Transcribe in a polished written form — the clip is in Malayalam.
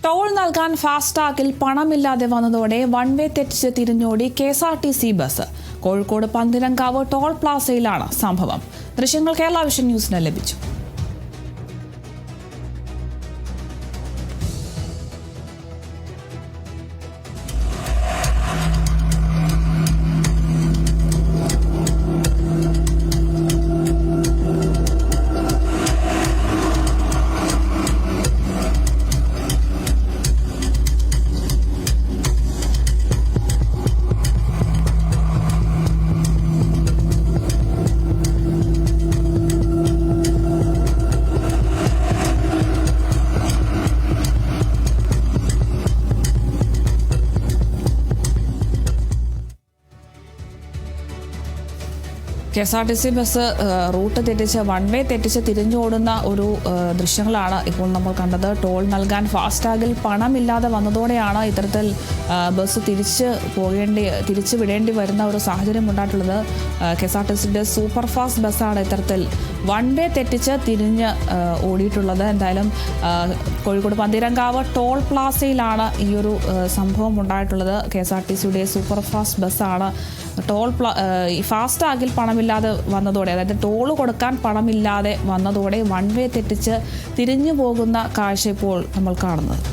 ടോൾ നൽകാൻ ഫാസ്ടാഗിൽ പണമില്ലാതെ വന്നതോടെ വൺ വേ തെറ്റിച്ച് തിരിഞ്ഞോടി KSRTC bus. Kozhikode Pantheerankavu toll പ്ലാസയിലാണ് സംഭവം. ദൃശ്യങ്ങൾ കേരള വിഷൻ ന്യൂസിന് ലഭിച്ചു. KSRTC ബസ് റൂട്ട് തെറ്റിച്ച് വൺ വേ തെറ്റിച്ച് തിരിഞ്ഞോടുന്ന ഒരു ദൃശ്യങ്ങളാണ് ഇപ്പോൾ നമ്മൾ കണ്ടത്. ടോൾ നൽകാൻ ഫാസ്ടാഗിൽ പണമില്ലാതെ വന്നതോടെയാണ് ഇത്തരത്തിൽ ബസ് തിരിച്ചു വിടേണ്ടി വരുന്ന ഒരു സാഹചര്യം ഉണ്ടായിട്ടുള്ളത്. KSRTCയുടെ സൂപ്പർ ഫാസ്റ്റ് ബസ്സാണ് ഇത്തരത്തിൽ വൺ വേ തെറ്റിച്ച് തിരിഞ്ഞ് ഓടിയിട്ടുള്ളത്. എന്തായാലും കോഴിക്കോട് പന്തിരങ്കാവ് ടോൾ പ്ലാസയിലാണ് ഈ ഒരു സംഭവം ഉണ്ടായിട്ടുള്ളത്. KSRTCയുടെ സൂപ്പർ ഫാസ്റ്റ് ബസ്സാണ് ഫാസ്ടാഗിൽ പണമില്ലാതെ വന്നതോടെ, അതായത് ടോള് കൊടുക്കാൻ പണമില്ലാതെ വന്നതോടെ വൺ വേ തെറ്റിച്ച് തിരിഞ്ഞു പോകുന്ന കാഴ്ച ഇപ്പോൾ നമ്മൾ കാണുന്നത്.